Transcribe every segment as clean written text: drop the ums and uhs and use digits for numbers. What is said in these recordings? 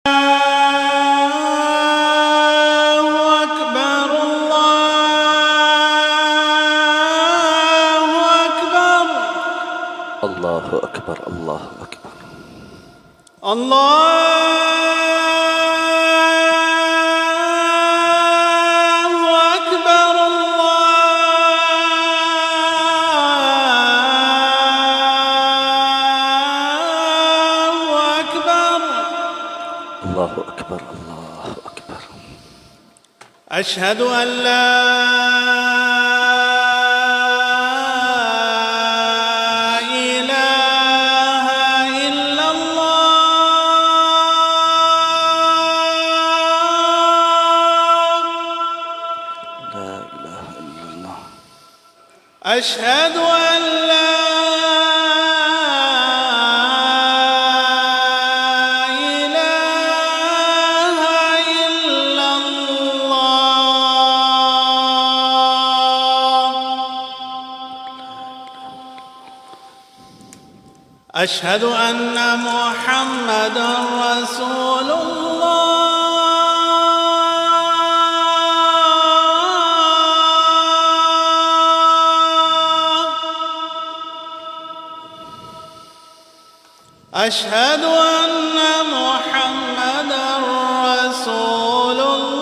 الله أكبر الله أكبر الله أكبر الله أكبر الله أكبر. أشهد أن لا أشهد أن لا إله إلا الله. أشهد أن محمدًا رسول الله. أشهد أن محمدًا رسول الله.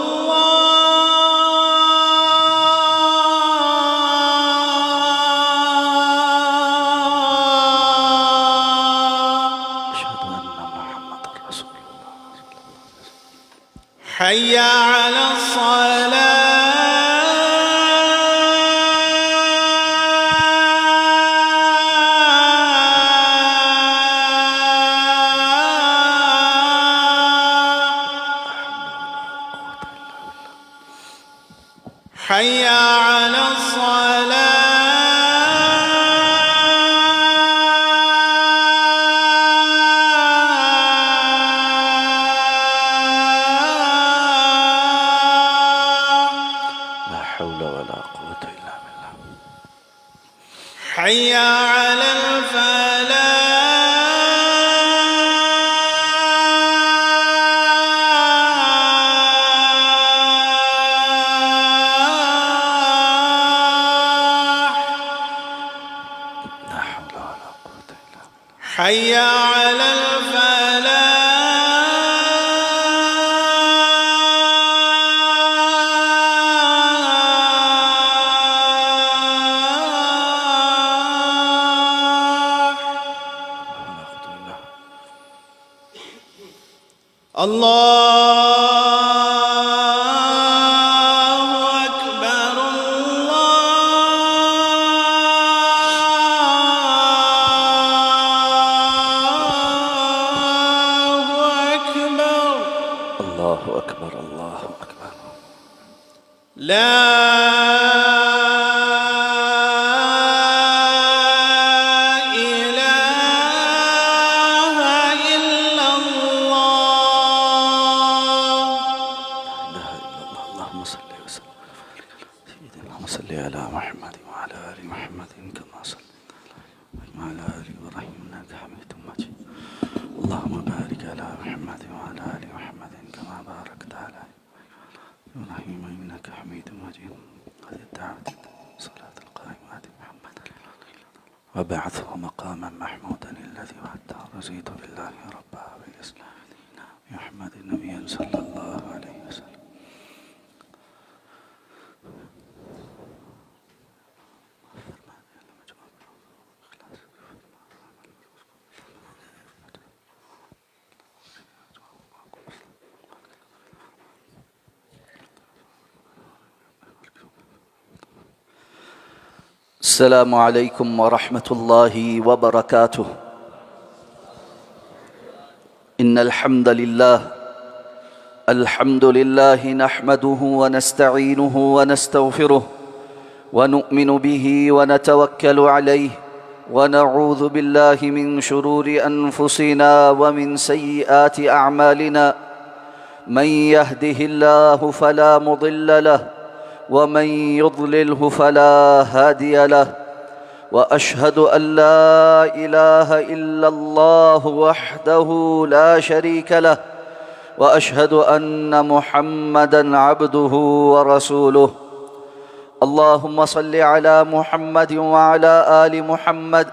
أشهد أن محمدًا رسول الله. حي على الصلاة. حي على الصلاة. لا حول ولا قوة إلا بالله. حي على الفلاح. حي على الفلاح. الله أكبر الله أكبر الله أكبر. لا إله إلا الله. لا إله إلا الله. اللهم صل وسلم سيدنا اللهم صل على محمد وعلى آل محمد كما صليت وعلى آل إبراهيم إنك حميد مجيد. اللهم بارك على محمد وعلى آل محمد كما باركت على إبراهيم إنك حميد مجيد. قد الدعوة صلاة القائمة محمد وبعثه مقاما محمودا الذي وعدته رزيت بالله ربا بالإسلام دينا محمد نبيا صلى الله عليه وسلم. السلام عليكم ورحمة الله وبركاته. إن الحمد لله نحمده ونستعينه ونستغفره ونؤمن به ونتوكل عليه ونعوذ بالله من شرور أنفسنا ومن سيئات أعمالنا. من يهده الله فلا مضل له ومن يضلله فلا هادي له. وأشهد أن لا إله إلا الله وحده لا شريك له وأشهد أن محمدًا عبده ورسوله. اللهم صل على محمد وعلى آل محمد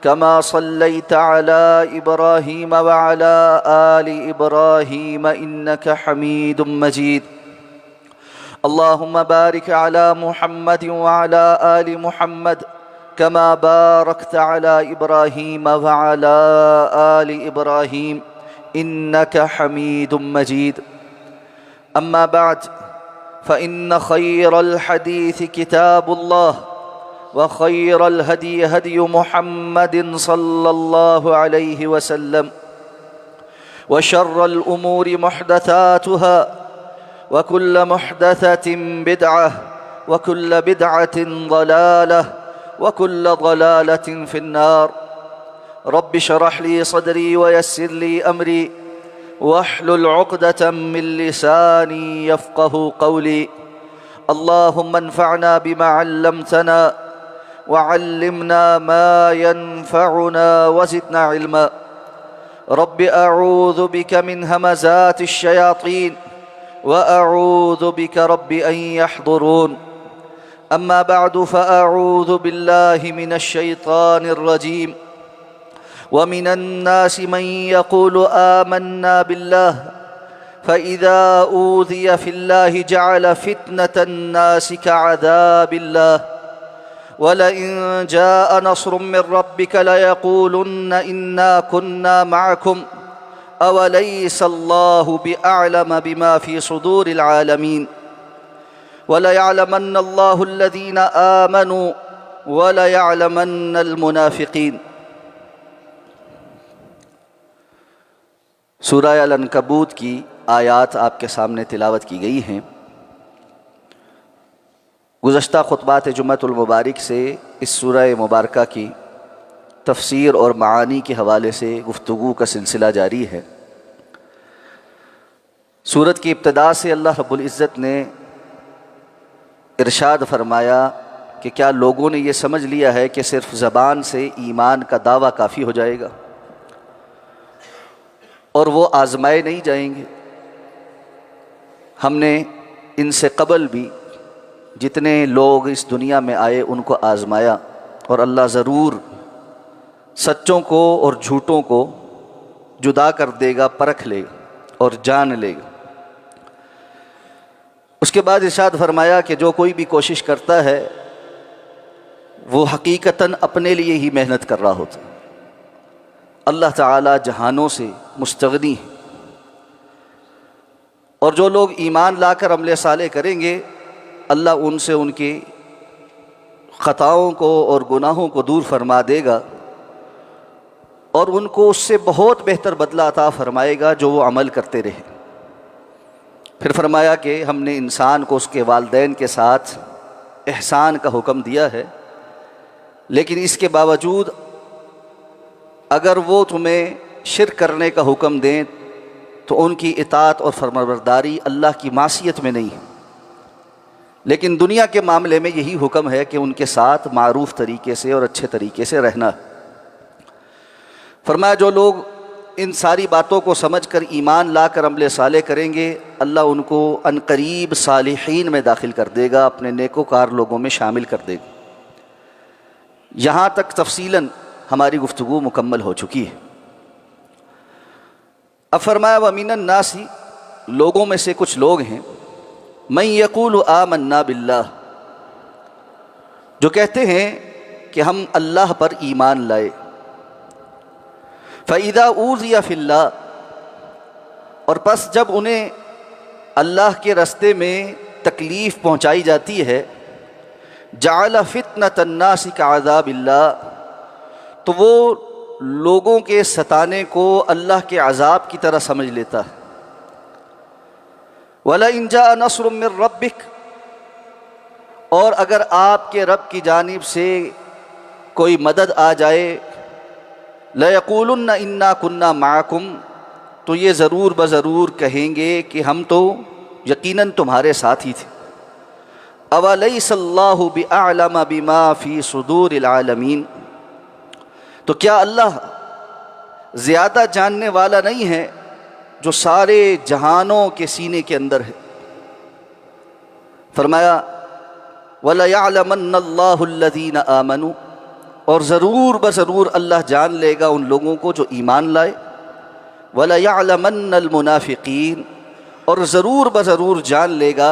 كما صليت على إبراهيم وعلى آل إبراهيم إنك حميد مجيد. اللهم بارك على محمد وعلى آل محمد كما باركت على إبراهيم وعلى آل إبراهيم إنك حميد مجيد. أما بعد، فإن خير الحديث كتاب الله، وخير الهدي هدي محمد صلى الله عليه وسلم، وشر الأمور محدثاتها، وكل محدثة بدعة، وكل بدعة ضلالة، وكل ضلالة في النار. رب اشرح لي صدري ويسر لي أمري واحلل عقدة من لساني يفقه قولي. اللهم انفعنا بما علمتنا وعلمنا ما ينفعنا وزدنا علما. رب أعوذ بك من همزات الشياطين وأعوذ بك رب أن يحضرون. أما بعد، فأعوذ بالله من الشيطان الرجيم. ومن الناس من يقول آمنا بالله فإذا أوذي في الله جعل فتنة الناس كعذاب الله ولئن جاء نصر من ربك ليقولن إنا كنا معكم أوليس الله بأعلم بما في صدور العالمين وليعلمن الله الذين آمنوا وليعلمن المنافقين. سورہ العنکبوت کی آیات آپ کے سامنے تلاوت کی گئی ہیں۔ گزشتہ خطبات جمعۃ المبارک سے اس سورہ مبارکہ کی تفسیر اور معانی کے حوالے سے گفتگو کا سلسلہ جاری ہے۔ سورت کی ابتدا سے اللہ رب العزت نے ارشاد فرمایا کہ کیا لوگوں نے یہ سمجھ لیا ہے کہ صرف زبان سے ایمان کا دعویٰ کافی ہو جائے گا اور وہ آزمائے نہیں جائیں گے؟ ہم نے ان سے قبل بھی جتنے لوگ اس دنیا میں آئے ان کو آزمایا، اور اللہ ضرور سچوں کو اور جھوٹوں کو جدا کر دے گا، پرکھ لے گا اور جان لے گا۔ اس کے بعد ارشاد فرمایا کہ جو کوئی بھی کوشش کرتا ہے وہ حقیقتاً اپنے لیے ہی محنت کر رہا ہوتا ہے۔ اللہ تعالیٰ جہانوں سے مستغنی ہے، اور جو لوگ ایمان لا کر عمل صالح کریں گے اللہ ان سے ان کی خطاؤں کو اور گناہوں کو دور فرما دے گا، اور ان کو اس سے بہت بہتر بدلہ عطا فرمائے گا جو وہ عمل کرتے رہے۔ پھر فرمایا کہ ہم نے انسان کو اس کے والدین کے ساتھ احسان کا حکم دیا ہے، لیکن اس کے باوجود اگر وہ تمہیں شرک کرنے کا حکم دیں تو ان کی اطاعت اور فرمانبرداری اللہ کی معصیت میں نہیں ہے، لیکن دنیا کے معاملے میں یہی حکم ہے کہ ان کے ساتھ معروف طریقے سے اور اچھے طریقے سے رہنا ہے۔ فرمایا جو لوگ ان ساری باتوں کو سمجھ کر ایمان لا کر عمل صالح کریں گے اللہ ان کو عنقریب صالحین میں داخل کر دے گا، اپنے نیکوکار لوگوں میں شامل کر دے گا۔ یہاں تک تفصیلاً ہماری گفتگو مکمل ہو چکی ہے۔ اب فرمایا وَمِنَ النَّاسِ، لوگوں میں سے کچھ لوگ ہیں، مَن یقول آمنا باللہ، جو کہتے ہیں کہ ہم اللہ پر ایمان لائے، فَإِذَا أُوذِيَ فِي اللَّهِ، اور پس جب انہیں اللہ کے رستے میں تکلیف پہنچائی جاتی ہے، جعل فتنة الناس كعذاب اللہ، تو وہ لوگوں کے ستانے کو اللہ کے عذاب کی طرح سمجھ لیتا ہے۔ وَلَئِن جَاءَ نَصْرٌ مِّن رَبِّكَ، اور اگر آپ کے رب کی جانب سے کوئی مدد آ جائے، لَيَقُولُنَّ إِنَّا كُنَّا مَعَكُمْ، تو یہ ضرور بضرور کہیں گے کہ ہم تو یقیناً تمہارے ساتھ ہی تھے۔ أَوَلَيْسَ اللَّهُ بِأَعْلَمَ بِمَا فِي صُدُورِ الْعَالَمِينَ، تو کیا اللہ زیادہ جاننے والا نہیں ہے جو سارے جہانوں کے سینے کے اندر ہے۔ فرمایا وَلَيَعْلَمَنَّ اللَّهُ الَّذِينَ آمَنُوا، اور ضرور بضرور اللہ جان لے گا ان لوگوں کو جو ایمان لائے، وَلَيَعْلَمَنَّ الْمُنَافِقِينَ، اور ضرور بضرور جان لے گا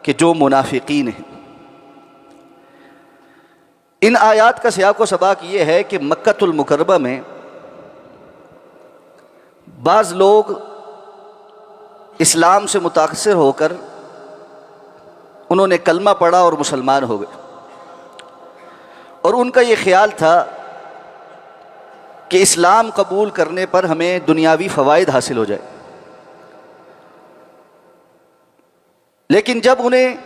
کہ جو منافقین ہیں۔ ان آیات کا سیاق و سباق یہ ہے کہ مکۃ المکرمہ میں بعض لوگ اسلام سے متاثر ہو کر انہوں نے کلمہ پڑھا اور مسلمان ہو گئے، اور ان کا یہ خیال تھا کہ اسلام قبول کرنے پر ہمیں دنیاوی فوائد حاصل ہو جائے، لیکن جب انہیں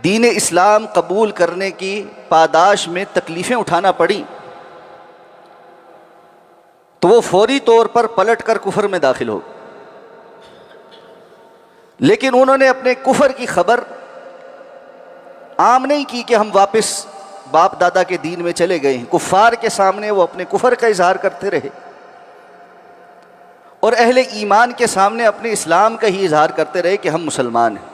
دین اسلام قبول کرنے کی پاداش میں تکلیفیں اٹھانا پڑیں تو وہ فوری طور پر پلٹ کر کفر میں داخل ہو۔ لیکن انہوں نے اپنے کفر کی خبر عام نہیں کی کہ ہم واپس باپ دادا کے دین میں چلے گئے ہیں۔ کفار کے سامنے وہ اپنے کفر کا اظہار کرتے رہے، اور اہل ایمان کے سامنے اپنے اسلام کا ہی اظہار کرتے رہے کہ ہم مسلمان ہیں۔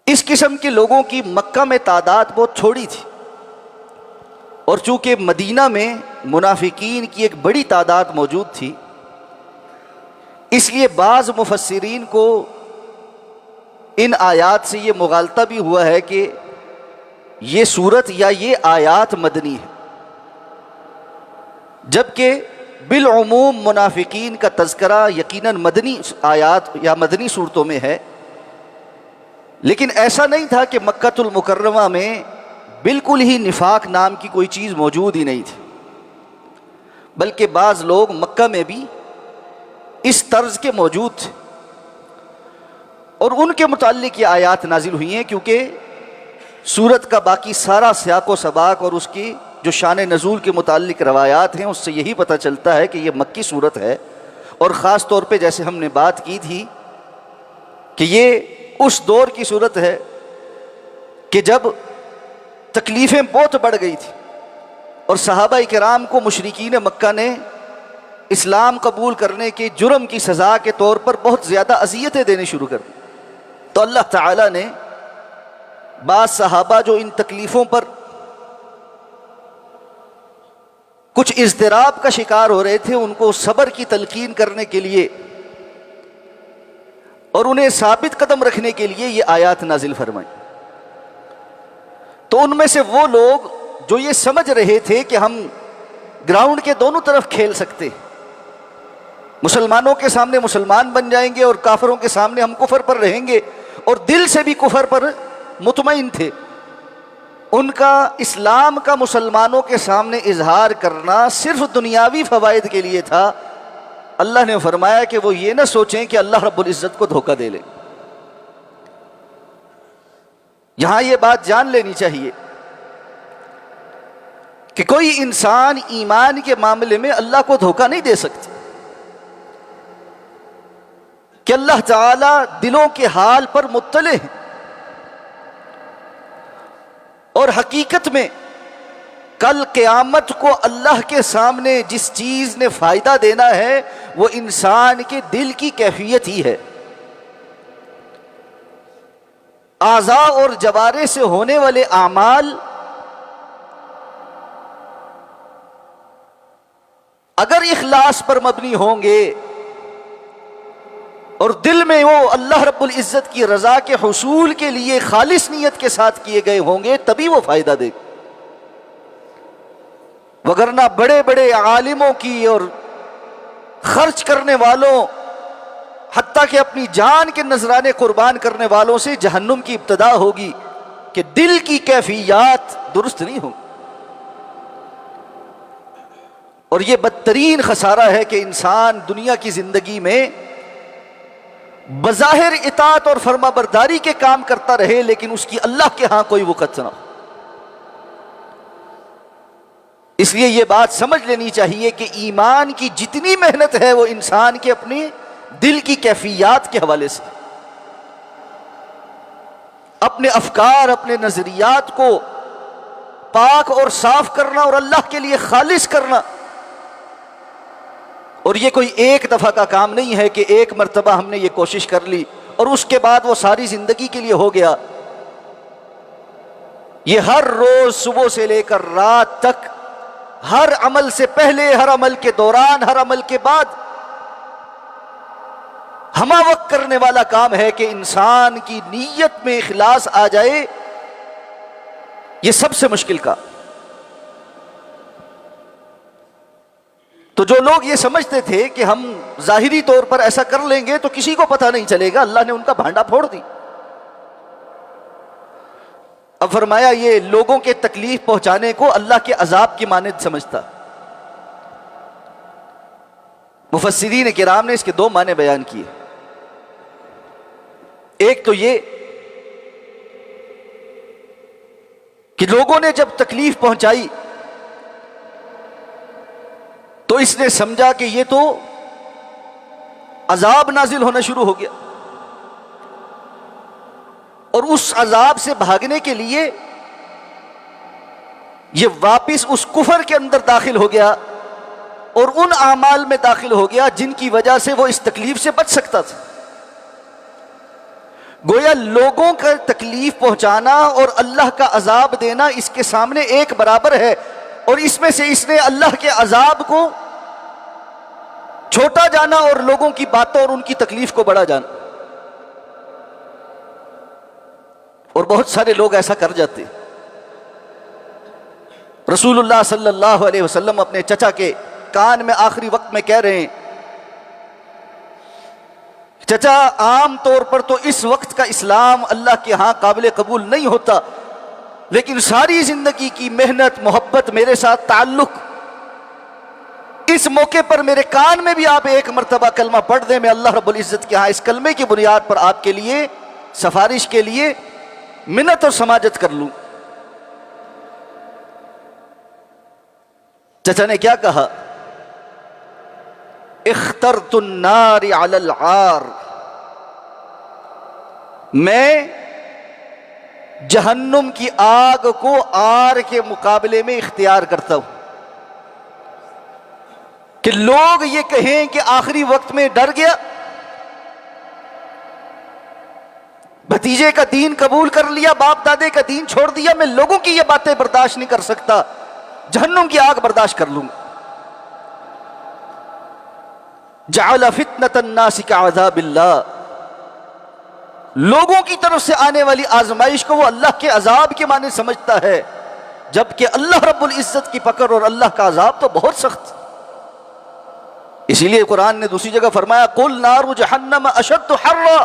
اس قسم کے لوگوں کی مکہ میں تعداد بہت چھوٹی تھی، اور چونکہ مدینہ میں منافقین کی ایک بڑی تعداد موجود تھی، اس لیے بعض مفسرین کو ان آیات سے یہ مغالطہ بھی ہوا ہے کہ یہ صورت یا یہ آیات مدنی ہے، جبکہ بالعموم منافقین کا تذکرہ یقیناً مدنی آیات یا مدنی صورتوں میں ہے۔ لیکن ایسا نہیں تھا کہ مکۃ المکرمہ میں بالکل ہی نفاق نام کی کوئی چیز موجود ہی نہیں تھی، بلکہ بعض لوگ مکہ میں بھی اس طرز کے موجود تھے، اور ان کے متعلق یہ آیات نازل ہوئی ہیں، کیونکہ سورت کا باقی سارا سیاق و سباق اور اس کی جو شان نزول کے متعلق روایات ہیں اس سے یہی پتہ چلتا ہے کہ یہ مکی صورت ہے، اور خاص طور پہ جیسے ہم نے بات کی تھی کہ یہ اس دور کی صورت ہے کہ جب تکلیفیں بہت بڑھ گئی تھی، اور صحابہ کرام کو مشرکین مکہ نے اسلام قبول کرنے کے جرم کی سزا کے طور پر بہت زیادہ اذیتیں دینے شروع کر دی۔ تو اللہ تعالیٰ نے بعض صحابہ جو ان تکلیفوں پر کچھ اضطراب کا شکار ہو رہے تھے، ان کو صبر کی تلقین کرنے کے لیے اور انہیں ثابت قدم رکھنے کے لیے یہ آیات نازل فرمائی۔ تو ان میں سے وہ لوگ جو یہ سمجھ رہے تھے کہ ہم گراؤنڈ کے دونوں طرف کھیل سکتے، مسلمانوں کے سامنے مسلمان بن جائیں گے اور کافروں کے سامنے ہم کفر پر رہیں گے، اور دل سے بھی کفر پر مطمئن تھے، ان کا اسلام کا مسلمانوں کے سامنے اظہار کرنا صرف دنیاوی فوائد کے لیے تھا۔ اللہ نے فرمایا کہ وہ یہ نہ سوچیں کہ اللہ رب العزت کو دھوکہ دے لے۔ یہاں یہ بات جان لینی چاہیے کہ کوئی انسان ایمان کے معاملے میں اللہ کو دھوکہ نہیں دے سکتا، کہ اللہ تعالی دلوں کے حال پر مطلع ہے، اور حقیقت میں کل قیامت کو اللہ کے سامنے جس چیز نے فائدہ دینا ہے وہ انسان کے دل کی کیفیت ہی ہے۔ اعضاء اور جوارح سے ہونے والے اعمال اگر اخلاص پر مبنی ہوں گے اور دل میں وہ اللہ رب العزت کی رضا کے حصول کے لیے خالص نیت کے ساتھ کیے گئے ہوں گے، تبھی وہ فائدہ دے، وگرنہ بڑے بڑے عالموں کی اور خرچ کرنے والوں، حتیٰ کہ اپنی جان کے نذرانے قربان کرنے والوں سے جہنم کی ابتدا ہوگی کہ دل کی کیفیات درست نہیں ہوں۔ اور یہ بدترین خسارہ ہے کہ انسان دنیا کی زندگی میں بظاہر اطاعت اور فرما برداری کے کام کرتا رہے، لیکن اس کی اللہ کے ہاں کوئی وقت نہ ہو۔ اس لیے یہ بات سمجھ لینی چاہیے کہ ایمان کی جتنی محنت ہے وہ انسان کے اپنے دل کی کیفیات کے حوالے سے، اپنے افکار، اپنے نظریات کو پاک اور صاف کرنا اور اللہ کے لیے خالص کرنا، اور یہ کوئی ایک دفعہ کا کام نہیں ہے کہ ایک مرتبہ ہم نے یہ کوشش کر لی اور اس کے بعد وہ ساری زندگی کے لیے ہو گیا۔ یہ ہر روز صبح سے لے کر رات تک، ہر عمل سے پہلے، ہر عمل کے دوران، ہر عمل کے بعد ہمہ وقت کرنے والا کام ہے کہ انسان کی نیت میں اخلاص آ جائے۔ یہ سب سے مشکل کام۔ تو جو لوگ یہ سمجھتے تھے کہ ہم ظاہری طور پر ایسا کر لیں گے تو کسی کو پتہ نہیں چلے گا، اللہ نے ان کا بھانڈا پھوڑ دی۔ اب فرمایا یہ لوگوں کے تکلیف پہنچانے کو اللہ کے عذاب کی مانند سمجھتا۔ مفسرین کرام نے اس کے دو معنی بیان کیے۔ ایک تو یہ کہ لوگوں نے جب تکلیف پہنچائی تو اس نے سمجھا کہ یہ تو عذاب نازل ہونا شروع ہو گیا، اور اس عذاب سے بھاگنے کے لیے یہ واپس اس کفر کے اندر داخل ہو گیا اور ان اعمال میں داخل ہو گیا جن کی وجہ سے وہ اس تکلیف سے بچ سکتا تھا۔ گویا لوگوں کا تکلیف پہنچانا اور اللہ کا عذاب دینا اس کے سامنے ایک برابر ہے، اور اس میں سے اس نے اللہ کے عذاب کو چھوٹا جانا اور لوگوں کی باتوں اور ان کی تکلیف کو بڑا جانا۔ اور بہت سارے لوگ ایسا کر جاتے۔ رسول اللہ صلی اللہ علیہ وسلم اپنے چچا کے کان میں آخری وقت میں کہہ رہے ہیں، چچا عام طور پر تو اس وقت کا اسلام اللہ کے ہاں قابل قبول نہیں ہوتا، لیکن ساری زندگی کی محنت، محبت، میرے ساتھ تعلق، اس موقع پر میرے کان میں بھی آپ ایک مرتبہ کلمہ پڑھ دیں، میں اللہ رب العزت کے ہاں اس کلمے کی بنیاد پر آپ کے لیے سفارش کے لیے منت اور سماجت کر لوں۔ چچا نے کیا کہا؟ اخترت النار علی العار، میں جہنم کی آگ کو آر کے مقابلے میں اختیار کرتا ہوں۔ کہ لوگ یہ کہیں کہ آخری وقت میں ڈر گیا، بھتیجے کا دین قبول کر لیا، باپ دادے کا دین چھوڑ دیا، میں لوگوں کی یہ باتیں برداشت نہیں کر سکتا، جہنم کی آگ برداشت کر لوں۔ جعل فتنة الناس كعذاب اللہ، لوگوں کی طرف سے آنے والی آزمائش کو وہ اللہ کے عذاب کے معنی سمجھتا ہے، جبکہ اللہ رب العزت کی پکڑ اور اللہ کا عذاب تو بہت سخت۔ اسی لیے قرآن نے دوسری جگہ فرمایا قل نار جہنم اشد حرا،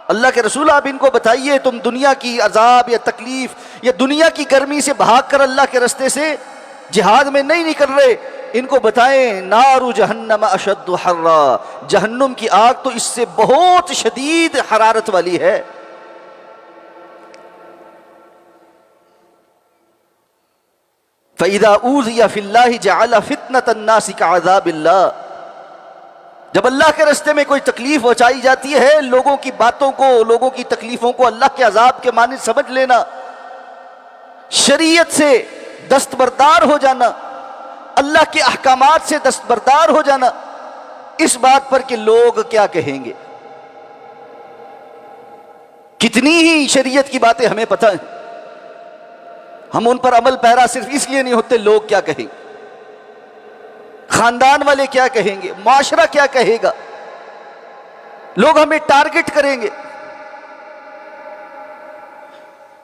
اللہ کے رسول آپ ان کو بتائیے تم دنیا کی عذاب یا تکلیف یا دنیا کی گرمی سے بھاگ کر اللہ کے رستے سے جہاد میں نہیں نکل رہے، ان کو بتائیں نار جہنم اشد حرا، جہنم کی آگ تو اس سے بہت شدید حرارت والی ہے۔ فَإِذَا أُوذِيَ فِي اللَّهِ جَعَلَ فِتْنَةَ النَّاسِ كَعَذَابِ اللَّهِ، جب اللہ کے رستے میں کوئی تکلیف پہنچائی جاتی ہے، لوگوں کی باتوں کو، لوگوں کی تکلیفوں کو اللہ کے عذاب کے معنی سمجھ لینا، شریعت سے دستبردار ہو جانا، اللہ کے احکامات سے دستبردار ہو جانا، اس بات پر کہ لوگ کیا کہیں گے۔ کتنی ہی شریعت کی باتیں ہمیں پتہ ہیں، ہم ان پر عمل پیرا صرف اس لیے نہیں ہوتے لوگ کیا کہیں گے، خاندان والے کیا کہیں گے، معاشرہ کیا کہے گا، لوگ ہمیں ٹارگٹ کریں گے۔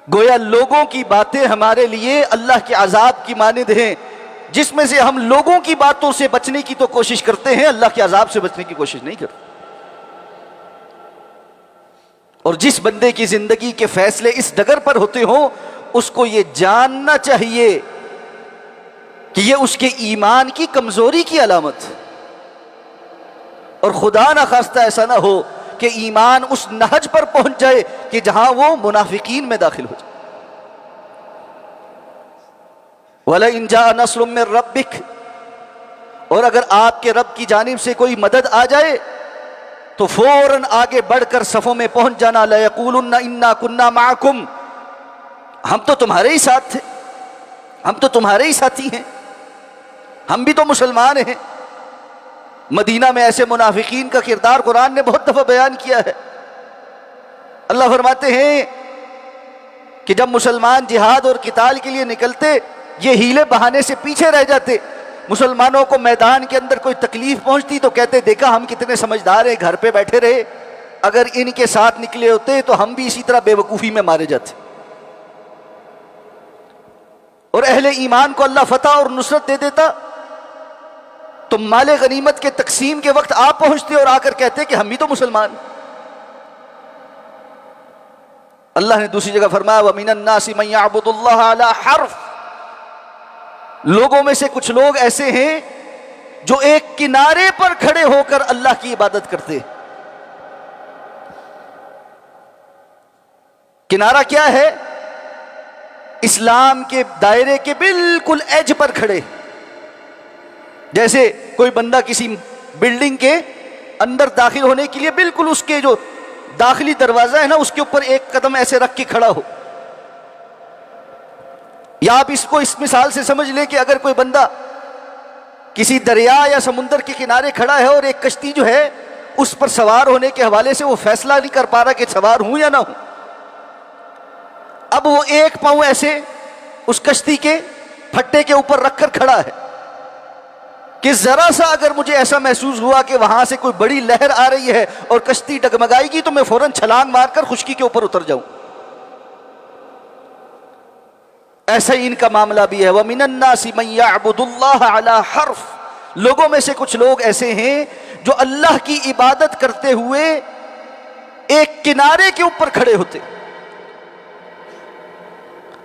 گویا لوگوں کی باتیں ہمارے لیے اللہ کے عذاب کی مانند ہیں، جس میں سے ہم لوگوں کی باتوں سے بچنے کی تو کوشش کرتے ہیں، اللہ کے عذاب سے بچنے کی کوشش نہیں کرتے۔ اور جس بندے کی زندگی کے فیصلے اس ڈگر پر ہوتے ہوں، اس کو یہ جاننا چاہیے کہ یہ اس کے ایمان کی کمزوری کی علامت، اور خدا نہ خواستہ ایسا نہ ہو کہ ایمان اس نہج پر پہنچ جائے کہ جہاں وہ منافقین میں داخل ہو جائے۔ وَلَئِنْ جَاءَ نَصْرٌ مِّن رَبِّكَ، اور اگر آپ کے رب کی جانب سے کوئی مدد آ جائے تو فوراً آگے بڑھ کر صفوں میں پہنچ جانا، لَيَقُولُنَّ إِنَّا كُنَّا مَعَكُمْ، ہم تو تمہارے ہی ساتھ تھے، ہم تو تمہارے ہی ساتھی ہیں، ہم بھی تو مسلمان ہیں۔ مدینہ میں ایسے منافقین کا کردار قرآن نے بہت دفعہ بیان کیا ہے۔ اللہ فرماتے ہیں کہ جب مسلمان جہاد اور قتال کے لیے نکلتے، یہ ہیلے بہانے سے پیچھے رہ جاتے۔ مسلمانوں کو میدان کے اندر کوئی تکلیف پہنچتی تو کہتے دیکھا ہم کتنے سمجھدار ہیں، گھر پہ بیٹھے رہے، اگر ان کے ساتھ نکلے ہوتے تو ہم بھی اسی طرح بے وقوفی میں مارے جاتے۔ اور اہل ایمان کو اللہ فتح اور نصرت دے دیتا تو مال غنیمت کے تقسیم کے وقت آپ پہنچتے اور آ کر کہتے کہ ہم بھی تو مسلمان۔ اللہ نے دوسری جگہ فرمایا وَمِنَ النَّاسِ مَن يَعْبُدُ اللَّهَ عَلَى حَرْفٍ، لوگوں میں سے کچھ لوگ ایسے ہیں جو ایک کنارے پر کھڑے ہو کر اللہ کی عبادت کرتے۔ کنارہ کیا ہے؟ اسلام کے دائرے کے بالکل ایج پر کھڑے، جیسے کوئی بندہ کسی بلڈنگ کے اندر داخل ہونے کے لیے بالکل اس کے جو داخلی دروازہ ہے نا اس کے اوپر ایک قدم ایسے رکھ کے کھڑا ہو۔ یا آپ اس کو اس مثال سے سمجھ لیں کہ اگر کوئی بندہ کسی دریا یا سمندر کے کنارے کھڑا ہے اور ایک کشتی جو ہے اس پر سوار ہونے کے حوالے سے وہ فیصلہ نہیں کر پا رہا کہ سوار ہوں یا نہ ہوں، اب وہ ایک پاؤں ایسے اس کشتی کے پھٹے کے اوپر رکھ کر کھڑا ہے کہ ذرا سا اگر مجھے ایسا محسوس ہوا کہ وہاں سے کوئی بڑی لہر آ رہی ہے اور کشتی ڈگمگائے گی تو میں فوراً چھلانگ مار کر خشکی کے اوپر اتر جاؤں۔ ایسا ہی ان کا معاملہ بھی ہے وَمِنَ النَّاسِ مَن يَعْبُدُ اللَّهَ عَلَى حَرْفٍ، لوگوں میں سے کچھ لوگ ایسے ہیں جو اللہ کی عبادت کرتے ہوئے ایک کنارے کے اوپر کھڑے ہوتے،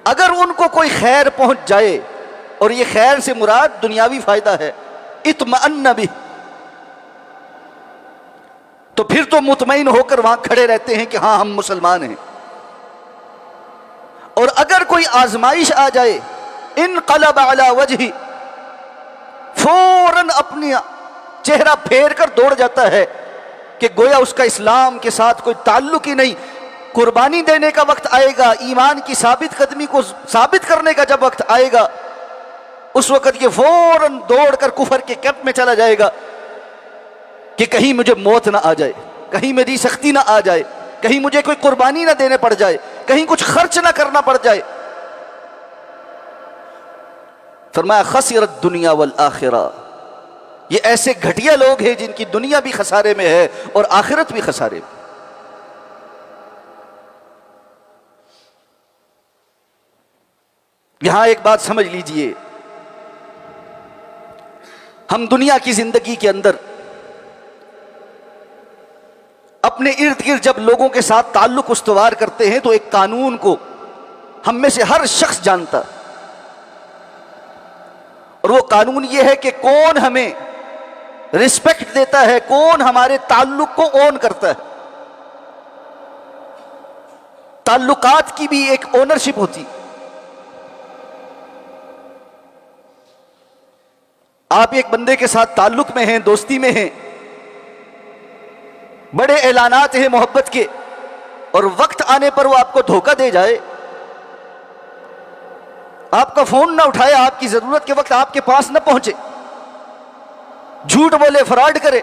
اگر ان کو کوئی خیر پہنچ جائے، اور یہ خیر سے مراد دنیاوی فائدہ ہے، اطمأن بہ، تو پھر تو مطمئن ہو کر وہاں کھڑے رہتے ہیں کہ ہاں ہم مسلمان ہیں۔ اور اگر کوئی آزمائش آ جائے انقلب علی وجہہ، فوراً اپنی چہرہ پھیر کر دوڑ جاتا ہے کہ گویا اس کا اسلام کے ساتھ کوئی تعلق ہی نہیں۔ قربانی دینے کا وقت آئے گا، ایمان کی ثابت قدمی کو ثابت کرنے کا جب وقت آئے گا، اس وقت یہ فوراً دوڑ کر کفر کے کیمپ میں چلا جائے گا کہ کہیں مجھے موت نہ آ جائے، کہیں میری سختی نہ آ جائے، کہیں مجھے کوئی قربانی نہ دینے پڑ جائے، کہیں کچھ خرچ نہ کرنا پڑ جائے۔ فرمایا خسر الدنیا والآخرہ، یہ ایسے گھٹیا لوگ ہیں جن کی دنیا بھی خسارے میں ہے اور آخرت بھی خسارے میں۔ یہاں ایک بات سمجھ لیجئے، ہم دنیا کی زندگی کے اندر اپنے ارد گرد جب لوگوں کے ساتھ تعلق استوار کرتے ہیں تو ایک قانون کو ہم میں سے ہر شخص جانتا، اور وہ قانون یہ ہے کہ کون ہمیں رسپیکٹ دیتا ہے، کون ہمارے تعلق کو اون کرتا ہے۔ تعلقات کی بھی ایک اونرشپ ہوتی۔ آپ ایک بندے کے ساتھ تعلق میں ہیں، دوستی میں ہیں، بڑے اعلانات ہیں محبت کے، اور وقت آنے پر وہ آپ کو دھوکہ دے جائے، آپ کا فون نہ اٹھائے، آپ کی ضرورت کے وقت آپ کے پاس نہ پہنچے، جھوٹ بولے، فراڈ کرے،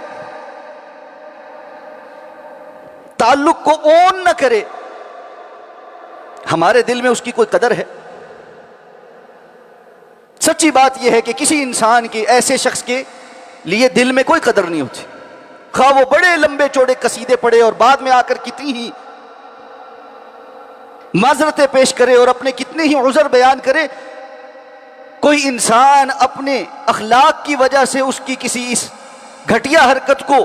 تعلق کو اون نہ کرے، ہمارے دل میں اس کی کوئی قدر ہے؟ سچی بات یہ ہے کہ کسی انسان کے ایسے شخص کے لیے دل میں کوئی قدر نہیں ہوتی، خواہ وہ بڑے لمبے چوڑے قصیدے پڑھے اور بعد میں آ کر کتنی ہی معذرتیں پیش کرے اور اپنے کتنے ہی عذر بیان کرے، کوئی انسان اپنے اخلاق کی وجہ سے اس کی کسی اس گھٹیا حرکت کو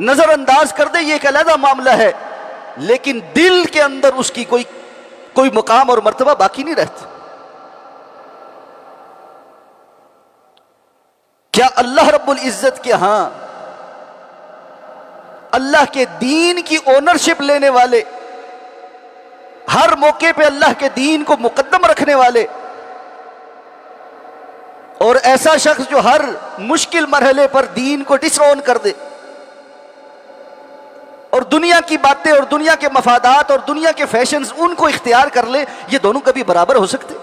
نظر انداز کر دے، یہ ایک علیحدہ معاملہ ہے، لیکن دل کے اندر اس کی کوئی مقام اور مرتبہ باقی نہیں رہتا۔ کیا اللہ رب العزت کے ہاں اللہ کے دین کی اونرشپ لینے والے، ہر موقع پہ اللہ کے دین کو مقدم رکھنے والے، اور ایسا شخص جو ہر مشکل مرحلے پر دین کو ڈس آن کر دے اور دنیا کی باتیں اور دنیا کے مفادات اور دنیا کے فیشنز ان کو اختیار کر لے، یہ دونوں کبھی برابر ہو سکتے؟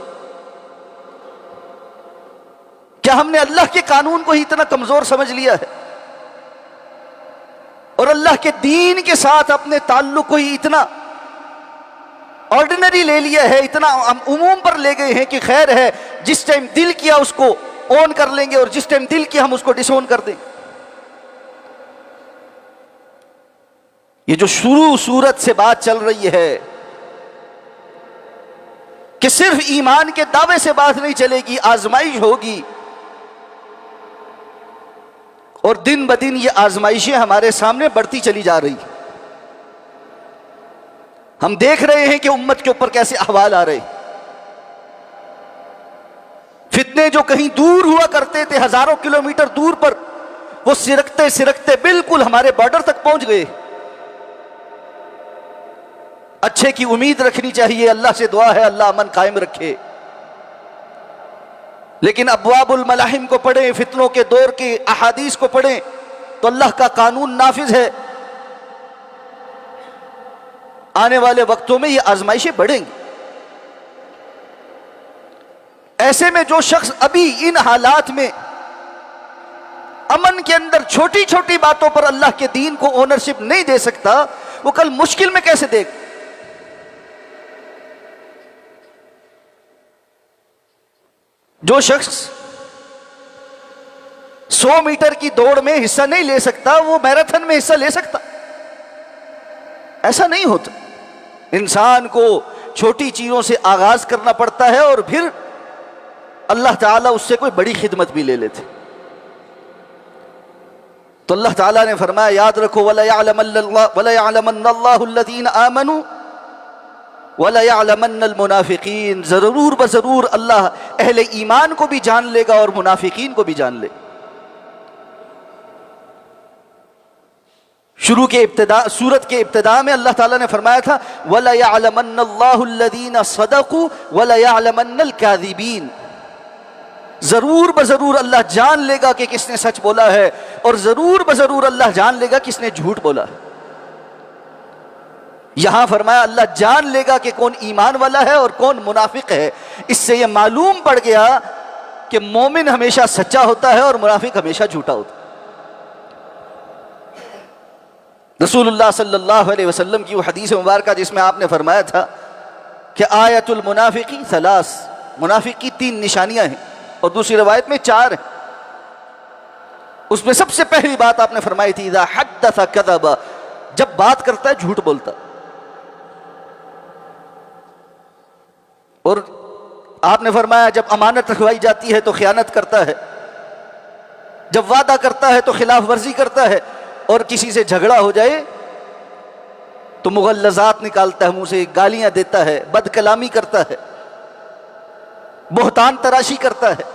کیا ہم نے اللہ کے قانون کو ہی اتنا کمزور سمجھ لیا ہے اور اللہ کے دین کے ساتھ اپنے تعلق کو ہی اتنا آرڈینری لے لیا ہے، اتنا ہم عموم پر لے گئے ہیں کہ خیر ہے، جس ٹائم دل کیا اس کو اون کر لیں گے اور جس ٹائم دل کیا ہم اس کو ڈس اون کر دیں۔ یہ جو شروع صورت سے بات چل رہی ہے کہ صرف ایمان کے دعوے سے بات نہیں چلے گی، آزمائش ہوگی، اور دن بدن یہ آزمائشیں ہمارے سامنے بڑھتی چلی جا رہی۔ ہم دیکھ رہے ہیں کہ امت کے اوپر کیسے احوال آ رہے، فتنے جو کہیں دور ہوا کرتے تھے، ہزاروں کلومیٹر دور پر، وہ سرکتے سرکتے بالکل ہمارے بارڈر تک پہنچ گئے۔ اچھے کی امید رکھنی چاہیے، اللہ سے دعا ہے اللہ امن قائم رکھے، لیکن ابواب الملاحم کو پڑھیں، فتنوں کے دور کے احادیث کو پڑھیں تو اللہ کا قانون نافذ ہے۔ آنے والے وقتوں میں یہ آزمائشیں بڑھیں گی۔ ایسے میں جو شخص ابھی ان حالات میں امن کے اندر چھوٹی چھوٹی باتوں پر اللہ کے دین کو اونرشپ نہیں دے سکتا، وہ کل مشکل میں کیسے دے گا؟ جو شخص 100 میٹر کی دوڑ میں حصہ نہیں لے سکتا، وہ میراتھن میں حصہ لے سکتا؟ ایسا نہیں ہوتا۔ انسان کو چھوٹی چیزوں سے آغاز کرنا پڑتا ہے اور پھر اللہ تعالیٰ اس سے کوئی بڑی خدمت بھی لے لیتے۔ تو اللہ تعالیٰ نے فرمایا یاد رکھو وَلَيَعْلَمَنَّ اللَّهُ الَّذِينَ آمَنُوا وَلَيَعْلَمَنَّ الْمُنَافِقِينَ، ضرور بضرور اللہ اہل ایمان کو بھی جان لے گا اور منافقین کو بھی جان لے گا۔ شروع کے ابتدا، سورت کے ابتدا میں اللہ تعالیٰ نے فرمایا تھا وَلَيَعْلَمَنَّ اللَّهُ الَّذِينَ صَدَقُوا وَلَيَعْلَمَنَّ الْكَاذِبِينَ، ضرور بضرور اللہ جان لے گا کہ کس نے سچ بولا ہے، اور ضرور بضرور اللہ جان لے گا کس نے جھوٹ بولا ہے۔ یہاں فرمایا اللہ جان لے گا کہ کون ایمان والا ہے اور کون منافق ہے۔ اس سے یہ معلوم پڑ گیا کہ مومن ہمیشہ سچا ہوتا ہے اور منافق ہمیشہ جھوٹا ہوتا ہے۔ رسول اللہ صلی اللہ علیہ وسلم کی وہ حدیث مبارکہ جس میں آپ نے فرمایا تھا کہ آیت المنافقی ثلاث، منافق کی 3 نشانیاں ہیں، اور دوسری روایت میں 4 ہیں۔ اس میں سب سے پہلی بات آپ نے فرمائی تھی اذا حدث کذب، جب بات کرتا ہے جھوٹ بولتا، اور آپ نے فرمایا جب امانت رکھوائی جاتی ہے تو خیانت کرتا ہے، جب وعدہ کرتا ہے تو خلاف ورزی کرتا ہے، اور کسی سے جھگڑا ہو جائے تو مغلظات نکالتا ہے، منہ سے گالیاں دیتا ہے، بد کلامی کرتا ہے، بہتان تراشی کرتا ہے۔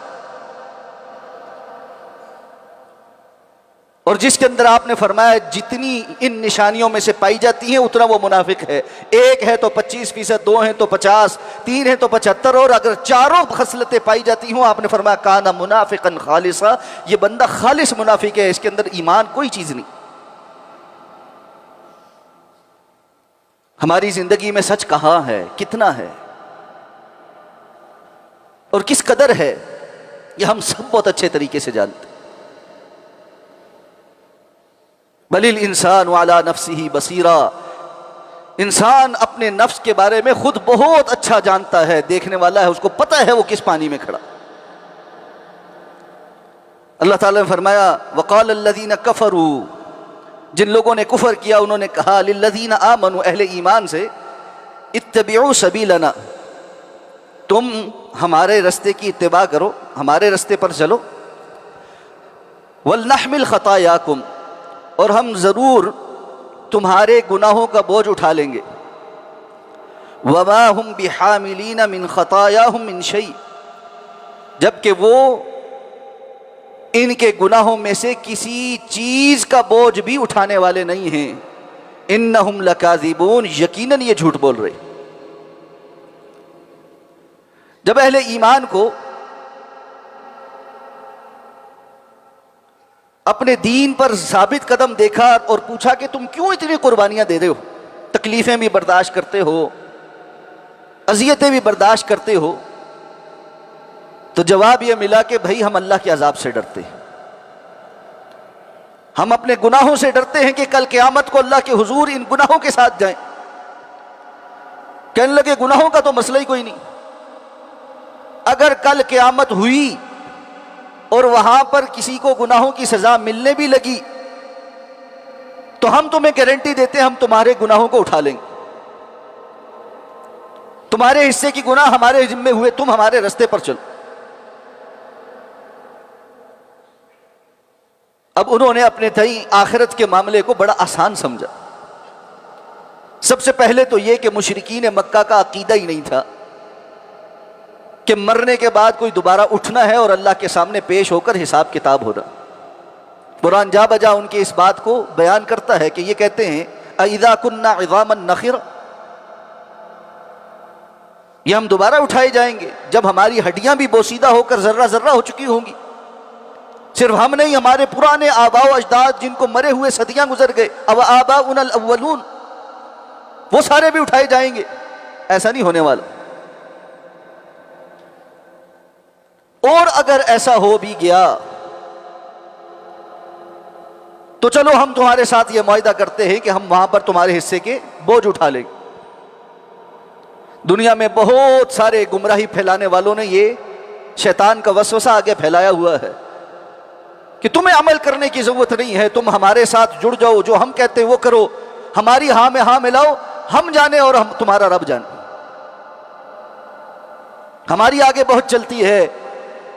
اور جس کے اندر آپ نے فرمایا جتنی ان نشانیوں میں سے پائی جاتی ہیں اتنا وہ منافق ہے۔ 1 ہے تو 25%، 2 ہیں تو 50، 3 ہیں تو 75، اور اگر 4 خصلتیں پائی جاتی ہوں آپ نے فرمایا کانا منافقا خالصا، یہ بندہ خالص منافق ہے، اس کے اندر ایمان کوئی چیز نہیں۔ ہماری زندگی میں سچ کہاں ہے، کتنا ہے اور کس قدر ہے، یہ ہم سب بہت اچھے طریقے سے جانتے ہیں۔ بل الانسان علی نفسہ بصیرا، انسان اپنے نفس کے بارے میں خود بہت اچھا جانتا ہے، دیکھنے والا ہے، اس کو پتہ ہے وہ کس پانی میں کھڑا۔ اللہ تعالیٰ نے فرمایا وقال الذین کفروا، جن لوگوں نے کفر کیا انہوں نے کہا للذین آمنوا، اہل ایمان سے، اتبعوا سبیلنا، تم ہمارے رستے کی اتباع کرو، ہمارے رستے پر چلو، ولنحمل خطایاکم، اور ہم ضرور تمہارے گناہوں کا بوجھ اٹھا لیں گے، وما ہم بحاملین من خطایاہم من شیء، جبکہ وہ ان کے گناہوں میں سے کسی چیز کا بوجھ بھی اٹھانے والے نہیں ہیں، انہم لکاذبون، یقیناً یہ جھوٹ بول رہے۔ جب اہل ایمان کو اپنے دین پر ثابت قدم دیکھا اور پوچھا کہ تم کیوں اتنی قربانیاں دے رہے ہو، تکلیفیں بھی برداشت کرتے ہو، اذیتیں بھی برداشت کرتے ہو، تو جواب یہ ملا کہ بھائی ہم اللہ کے عذاب سے ڈرتے ہیں، ہم اپنے گناہوں سے ڈرتے ہیں کہ کل قیامت کو اللہ کے حضور ان گناہوں کے ساتھ جائیں، کہنے لگے گناہوں کا تو مسئلہ ہی کوئی نہیں، اگر کل قیامت ہوئی اور وہاں پر کسی کو گناہوں کی سزا ملنے بھی لگی تو ہم تمہیں گارنٹی دیتے ہیں ہم تمہارے گناہوں کو اٹھا لیں گے، تمہارے حصے کی گناہ ہمارے ذمے ہوئے، تم ہمارے رستے پر چلو۔ اب انہوں نے اپنے تئیں آخرت کے معاملے کو بڑا آسان سمجھا۔ سب سے پہلے تو یہ کہ مشرکین مکہ کا عقیدہ ہی نہیں تھا کہ مرنے کے بعد کوئی دوبارہ اٹھنا ہے اور اللہ کے سامنے پیش ہو کر حساب کتاب ہونا۔ قرآن جا بجا ان کی اس بات کو بیان کرتا ہے کہ یہ کہتے ہیں اَإِذَا كُنَّا عِظَامًا نَخِرَ، یہ ہم دوبارہ اٹھائے جائیں گے جب ہماری ہڈیاں بھی بوسیدہ ہو کر ذرہ ذرہ ہو چکی ہوں گی۔ صرف ہم نہیں، ہمارے پرانے آباء و اجداد جن کو مرے ہوئے صدیاں گزر گئے، او آباؤنا الاولون، وہ سارے بھی اٹھائے جائیں گے۔ ایسا نہیں ہونے والا، اور اگر ایسا ہو بھی گیا تو چلو ہم تمہارے ساتھ یہ معاہدہ کرتے ہیں کہ ہم وہاں پر تمہارے حصے کے بوجھ اٹھا لیں گے۔ دنیا میں بہت سارے گمراہی پھیلانے والوں نے یہ شیطان کا وسوسہ آگے پھیلایا ہوا ہے کہ تمہیں عمل کرنے کی ضرورت نہیں ہے، تم ہمارے ساتھ جڑ جاؤ، جو ہم کہتے ہیں وہ کرو، ہماری ہاں میں ہاں ملاؤ، ہم جانے اور ہم تمہارا رب جانے۔ ہماری آگے بہت چلتی ہے،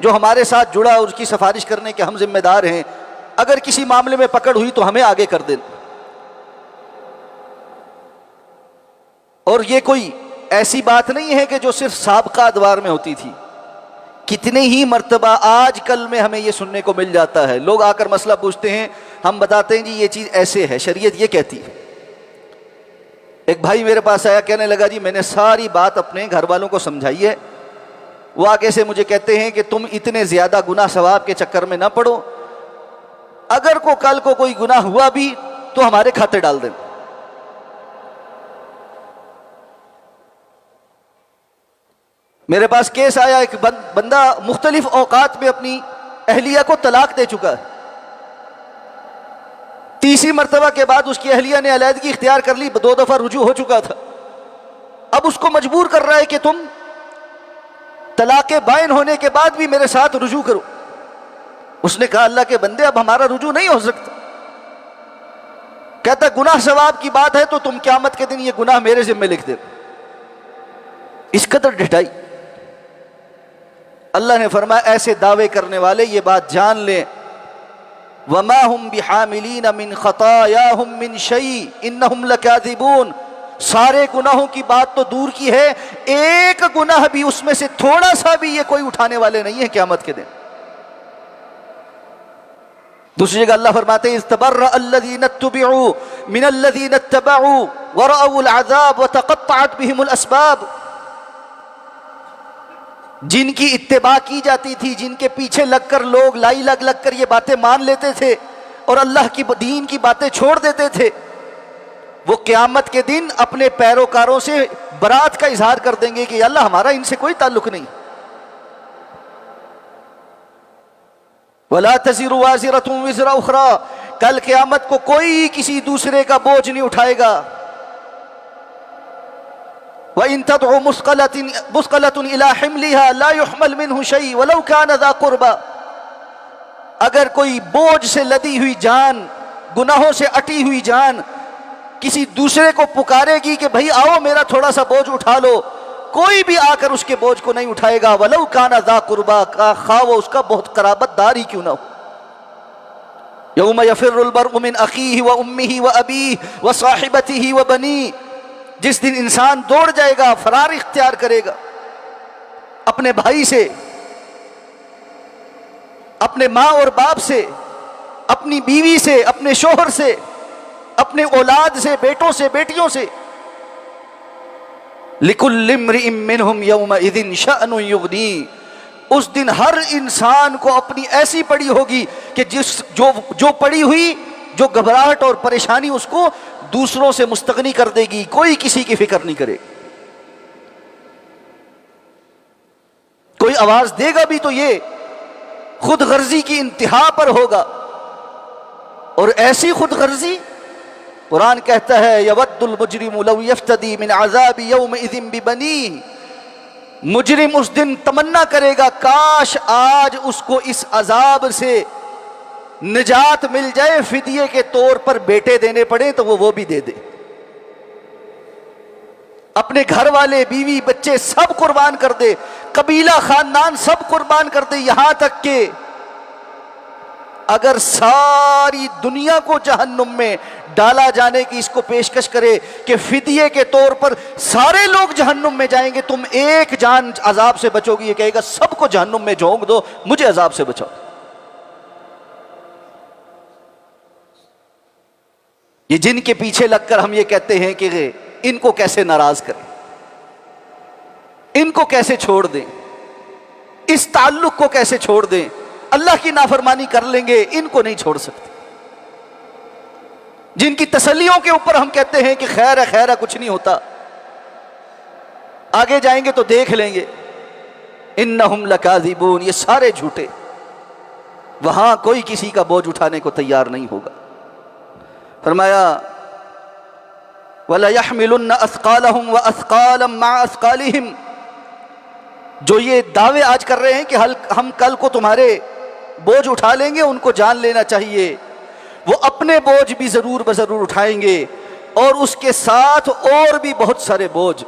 جو ہمارے ساتھ جڑا اور اس کی سفارش کرنے کے ہم ذمہ دار ہیں، اگر کسی معاملے میں پکڑ ہوئی تو ہمیں آگے کر دیں۔ اور یہ کوئی ایسی بات نہیں ہے کہ جو صرف سابقہ ادوار میں ہوتی تھی، کتنے ہی مرتبہ آج کل میں ہمیں یہ سننے کو مل جاتا ہے۔ لوگ آ کر مسئلہ پوچھتے ہیں، ہم بتاتے ہیں جی یہ چیز ایسے ہے، شریعت یہ کہتی ہے۔ ایک بھائی میرے پاس آیا، کہنے لگا جی میں نے ساری بات اپنے گھر والوں کو سمجھائی ہے، وہ آگے سے مجھے کہتے ہیں کہ تم اتنے زیادہ گناہ ثواب کے چکر میں نہ پڑو، اگر کو کل کو کوئی گناہ ہوا بھی تو ہمارے کھاتے ڈال دیں۔ میرے پاس کیس آیا، ایک بندہ مختلف اوقات میں اپنی اہلیہ کو طلاق دے چکا ہے، تیسری مرتبہ کے بعد اس کی اہلیہ نے علیحدگی اختیار کر لی، 2 دفعہ رجوع ہو چکا تھا، اب اس کو مجبور کر رہا ہے کہ تم طلاق بائن ہونے کے بعد بھی میرے ساتھ رجوع کرو۔ اس نے کہا اللہ کے بندے اب ہمارا رجوع نہیں ہو سکتا، کہتا گناہ ثواب کی بات ہے تو تم قیامت کے دن یہ گناہ میرے ذمہ لکھ دے۔ اس قدر ڈٹائی۔ اللہ نے فرمایا ایسے دعوے کرنے والے یہ بات جان لیں، وَمَا هُمْ بِحَامِلِينَ مِنْ خَطَايَاهُمْ مِنْ شَيْءٍ إِنَّهُمْ لَكَاذِبُونَ۔ سارے گناہوں کی بات تو دور کی ہے، ایک گناہ بھی اس میں سے تھوڑا سا بھی یہ کوئی اٹھانے والے نہیں ہیں قیامت کے دن۔ دوسری جگہ اللہ فرماتے ہیں اِذْتَبَرَّأَ الَّذِينَ اتُّبِعُوا مِنَ الَّذِينَ اتَّبَعُوا وَرَأَوُا الْعَذَابَ وَتَقَطَّعَتْ بِهِمُ الْأَسْبَابُ۔ جن کی اتباع کی جاتی تھی، جن کے پیچھے لگ کر لوگ لائی لگ لگ کر یہ باتیں مان لیتے تھے اور اللہ کی دین کی باتیں چھوڑ دیتے تھے، وہ قیامت کے دن اپنے پیروکاروں سے برات کا اظہار کر دیں گے کہ یا اللہ ہمارا ان سے کوئی تعلق نہیں۔ وَلَا تَزِرُ وَازِرَةٌ وِزْرَ أُخْرَىٰ، کل قیامت کو کوئی کسی دوسرے کا بوجھ نہیں اٹھائے گا۔ وَإِن تَدْعُ مُثْقَلَةٌ إِلَىٰ حِمْلِهَا لَا يُحْمَلْ مِنْهُ شَيْءٌ وَلَوْ كَانَ ذَا قُرْبَىٰ، اگر کوئی بوجھ سے لدی ہوئی جان، گناہوں سے اٹی ہوئی جان کسی دوسرے کو پکارے گی کہ بھائی آؤ میرا تھوڑا سا بوجھ اٹھا لو، کوئی بھی آ کر اس کے بوجھ کو نہیں اٹھائے گا۔ وَلَوْ كَانَ ذَا قُرْبَىٰ، خواہ وہ اس کا بہت قرابت دار ہی کیوں نہ ہو۔ يَوْمَ يَفِرُّ الْمَرْءُ مِنْ أَخِيهِ وَأُمِّهِ وَأَبِيهِ وَصَاحِبَتِهِ وَبَنِيهِ، جس دن انسان دوڑ جائے گا، فرار اختیار کرے گا اپنے بھائی سے، اپنے ماں اور باپ سے، اپنی بیوی سے، اپنے شوہر سے، اپنے اولاد سے، بیٹوں سے، بیٹیوں سے۔ لِكُلِّ امْرِئٍ مِّنْهُمْ يَوْمَئِذٍ شَأْنٌ يُغْنِيهِ، اس دن ہر انسان کو اپنی ایسی پڑی ہوگی کہ جو پڑی ہوئی، جو گھبراہٹ اور پریشانی اس کو دوسروں سے مستغنی کر دے گی، کوئی کسی کی فکر نہیں کرے۔ کوئی آواز دے گا بھی تو یہ خود غرضی کی انتہا پر ہوگا، اور ایسی خود غرضی، قرآن کہتا ہے یود المجرم لو یفتدی من عذاب یومئذ ببنیہ، مجرم اس دن تمنا کرے گا کاش آج اس کو اس عذاب سے نجات مل جائے، فدیے کے طور پر بیٹے دینے پڑے تو وہ بھی دے دے، اپنے گھر والے بیوی بچے سب قربان کر دے، قبیلہ خاندان سب قربان کر دے، یہاں تک کہ اگر ساری دنیا کو جہنم میں ڈالا جانے کی اس کو پیشکش کرے کہ فدیے کے طور پر سارے لوگ جہنم میں جائیں گے، تم ایک جان عذاب سے بچو گی، یہ کہے گا سب کو جہنم میں جھونک دو، مجھے عذاب سے بچاؤ۔ یہ جن کے پیچھے لگ کر ہم یہ کہتے ہیں کہ ان کو کیسے ناراض کریں، ان کو کیسے چھوڑ دیں، اس تعلق کو کیسے چھوڑ دیں، اللہ کی نافرمانی کر لیں گے، ان کو نہیں چھوڑ سکتے۔ جن کی تسلیوں کے اوپر ہم کہتے ہیں کہ خیر ہے خیر ہے، کچھ نہیں ہوتا، آگے جائیں گے تو دیکھ لیں گے، انہم لکاذبون، یہ سارے جھوٹے، وہاں کوئی کسی کا بوجھ اٹھانے کو تیار نہیں ہوگا۔ فرمایا وَلَيَحْمِلُنَّ أَثْقَالَهُمْ وَأَثْقَالًا مَعَ أَثْقَالِهِمْ، جو یہ دعوے آج کر رہے ہیں کہ ہم کل کو تمہارے بوجھ اٹھا لیں گے، ان کو جان لینا چاہیے وہ اپنے بوجھ بھی ضرور بضرور اٹھائیں گے، اور اس کے ساتھ اور بھی بہت سارے بوجھ۔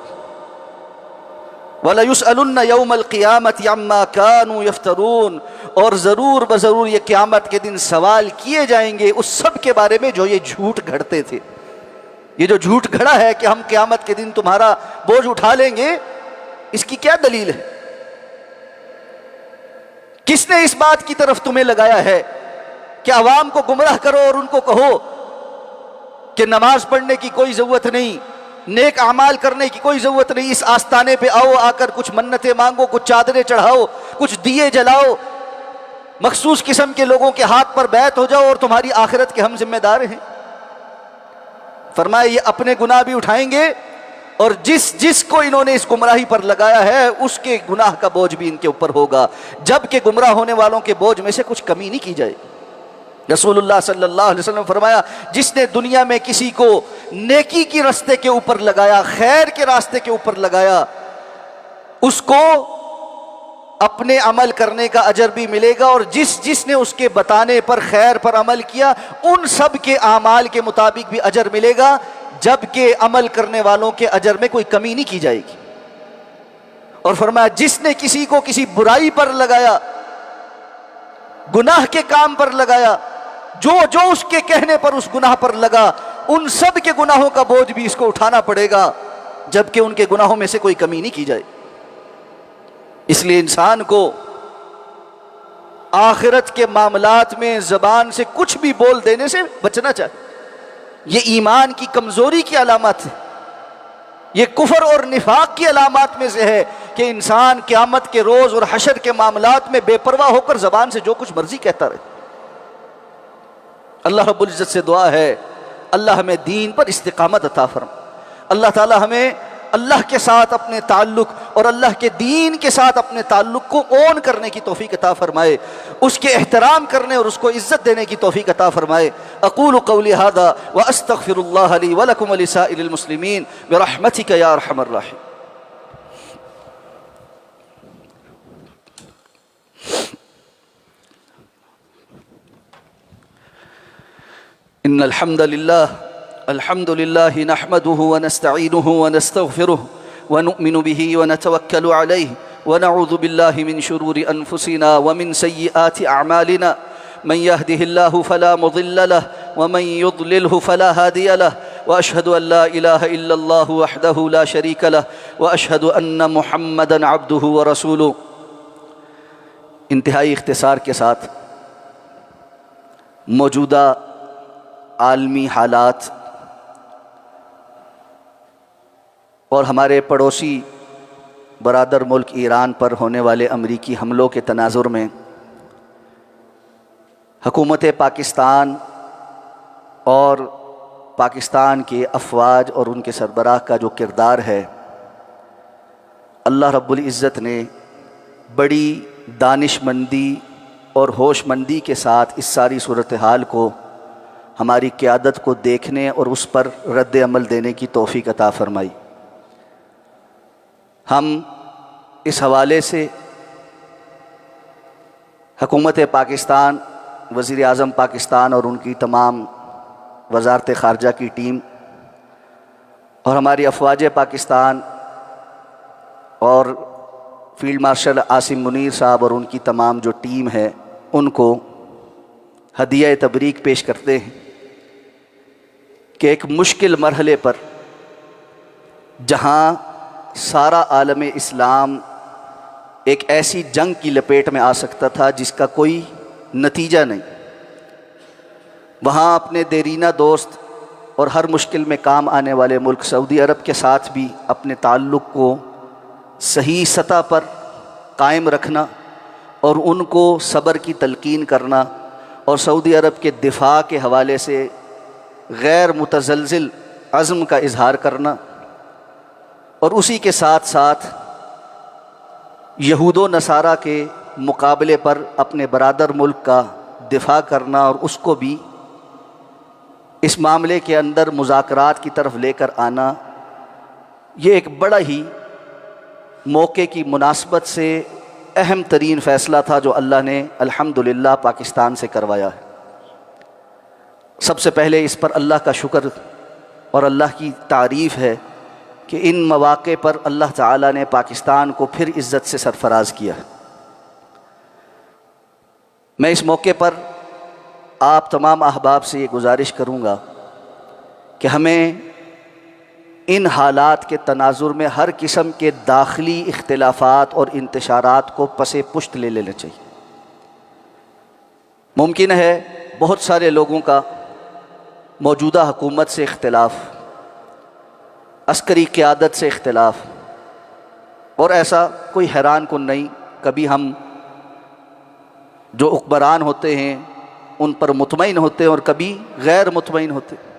وَلَيُسْأَلُنَّ يَوْمَ الْقِيَامَةِ عَمَّا كَانُوا يَفْتَرُونَ، اور ضرور بضرور یہ قیامت کے دن سوال کیے جائیں گے اس سب کے بارے میں جو یہ جھوٹ گھڑتے تھے۔ یہ جو جھوٹ گھڑا ہے کہ ہم قیامت کے دن تمہارا بوجھ اٹھا لیں گے، اس کی کیا دلیل ہے؟ کس نے اس بات کی طرف تمہیں لگایا ہے کہ عوام کو گمراہ کرو اور ان کو کہو کہ نماز پڑھنے کی کوئی ضرورت نہیں، نیک اعمال کرنے کی کوئی ضرورت نہیں، اس آستانے پہ آؤ، آ کر کچھ منتیں مانگو، کچھ چادریں چڑھاؤ، کچھ دیے جلاؤ، مخصوص قسم کے لوگوں کے ہاتھ پر بیعت ہو جاؤ اور تمہاری آخرت کے ہم ذمہ دار ہیں۔ فرمایا یہ اپنے گناہ بھی اٹھائیں گے، اور جس کو انہوں نے اس گمراہی پر لگایا ہے اس کے گناہ کا بوجھ بھی ان کے اوپر ہوگا، جبکہ گمراہ ہونے والوں کے بوجھ میں سے کچھ کمی نہیں کی جائے۔ رسول اللہ صلی اللہ علیہ وسلم نے فرمایا جس نے دنیا میں کسی کو نیکی کی راستے کے اوپر لگایا، خیر کے راستے کے اوپر لگایا، اس کو اپنے عمل کرنے کا اجر بھی ملے گا، اور جس نے اس کے بتانے پر خیر پر عمل کیا ان سب کے اعمال کے مطابق بھی اجر ملے گا، جبکہ عمل کرنے والوں کے اجر میں کوئی کمی نہیں کی جائے گی۔ اور فرمایا جس نے کسی کو کسی برائی پر لگایا، گناہ کے کام پر لگایا، جو اس کے کہنے پر اس گناہ پر لگا، ان سب کے گناہوں کا بوجھ بھی اس کو اٹھانا پڑے گا، جبکہ ان کے گناہوں میں سے کوئی کمی نہیں کی جائے۔ اس لیے انسان کو آخرت کے معاملات میں زبان سے کچھ بھی بول دینے سے بچنا چاہیے۔ یہ ایمان کی کمزوری کی علامت ہے، یہ کفر اور نفاق کی علامات میں سے ہے کہ انسان قیامت کے روز اور حشر کے معاملات میں بے پرواہ ہو کر زبان سے جو کچھ مرضی کہتا رہے۔ اللہ رب العزت سے دعا ہے اللہ ہمیں دین پر استقامت عطا فرمائے، اللہ تعالی ہمیں اللہ کے ساتھ اپنے تعلق اور اللہ کے دین کے ساتھ اپنے تعلق کو اون کرنے کی توفیق عطا فرمائے، اس کے احترام کرنے اور اس کو عزت دینے کی توفیق عطا فرمائے۔ اقول قولی ھذا واستغفر اللہ لی ولکم ولسائر المسلمین برحمتک یا ارحم الراحمین۔ ان الحمد لله نحمده ونستعينه ونستغفره ونؤمن به ونتوكل عليه ونعوذ بالله من شرور أنفسنا ومن سيئات أعمالنا، من يهده الله فلا مضل له ومن يضلله فلا هادي له، وأشهد أن لا إله إلا الله وحده لا شريك له، وأشهد أن محمدًا عبده ورسوله۔ انتہائی اختصار کے ساتھ موجودہ عالمی حالات اور ہمارے پڑوسی برادر ملک ایران پر ہونے والے امریکی حملوں کے تناظر میں حکومت پاکستان اور پاکستان کے افواج اور ان کے سربراہ کا جو کردار ہے، اللہ رب العزت نے بڑی دانش مندی اور ہوش مندی کے ساتھ اس ساری صورتحال کو ہماری قیادت کو دیکھنے اور اس پر رد عمل دینے کی توفیق عطا فرمائی۔ ہم اس حوالے سے حکومت پاکستان، وزیر اعظم پاکستان اور ان کی تمام وزارت خارجہ کی ٹیم اور ہماری افواج پاکستان اور فیلڈ مارشل عاصم منیر صاحب اور ان کی تمام جو ٹیم ہے ان کو ہدیہ تبریک پیش کرتے ہیں کہ ایک مشکل مرحلے پر جہاں سارا عالم اسلام ایک ایسی جنگ کی لپیٹ میں آ سکتا تھا جس کا کوئی نتیجہ نہیں، وہاں اپنے دیرینہ دوست اور ہر مشکل میں کام آنے والے ملک سعودی عرب کے ساتھ بھی اپنے تعلق کو صحیح سطح پر قائم رکھنا اور ان کو صبر کی تلقین کرنا اور سعودی عرب کے دفاع کے حوالے سے غیر متزلزل عزم کا اظہار کرنا، اور اسی کے ساتھ ساتھ یہود و نصارہ کے مقابلے پر اپنے برادر ملک کا دفاع کرنا اور اس کو بھی اس معاملے کے اندر مذاکرات کی طرف لے کر آنا، یہ ایک بڑا ہی موقع کی مناسبت سے اہم ترین فیصلہ تھا جو اللہ نے الحمدللہ پاکستان سے کروایا ہے۔ سب سے پہلے اس پر اللہ کا شکر اور اللہ کی تعریف ہے کہ ان مواقع پر اللہ تعالیٰ نے پاکستان کو پھر عزت سے سرفراز کیا ہے۔ میں اس موقع پر آپ تمام احباب سے یہ گزارش کروں گا کہ ہمیں ان حالات کے تناظر میں ہر قسم کے داخلی اختلافات اور انتشارات کو پس پشت لے لینا چاہیے۔ ممکن ہے بہت سارے لوگوں کا موجودہ حکومت سے اختلاف، عسکری قیادت سے اختلاف، اور ایسا کوئی حیران کن نہیں، کبھی ہم جو حکمران ہوتے ہیں ان پر مطمئن ہوتے ہیں اور کبھی غیر مطمئن ہوتے ہیں،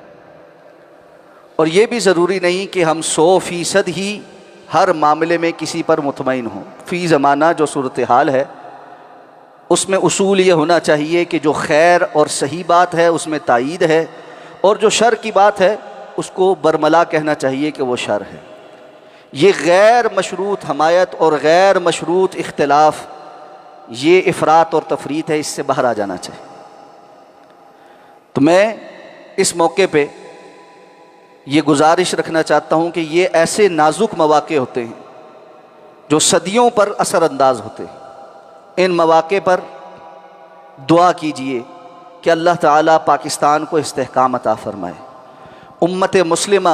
اور یہ بھی ضروری نہیں کہ ہم 100% ہی ہر معاملے میں کسی پر مطمئن ہوں۔ فی زمانہ جو صورتحال ہے اس میں اصول یہ ہونا چاہیے کہ جو خیر اور صحیح بات ہے اس میں تائید ہے، اور جو شر کی بات ہے اس کو برملا کہنا چاہیے کہ وہ شر ہے۔ یہ غیر مشروط حمایت اور غیر مشروط اختلاف، یہ افراط اور تفریط ہے، اس سے باہر آ جانا چاہیے۔ تو میں اس موقع پہ یہ گزارش رکھنا چاہتا ہوں کہ یہ ایسے نازک مواقع ہوتے ہیں جو صدیوں پر اثر انداز ہوتے ہیں۔ ان مواقع پر دعا کیجئے کہ اللہ تعالیٰ پاکستان کو استحکام عطا فرمائے۔ امت مسلمہ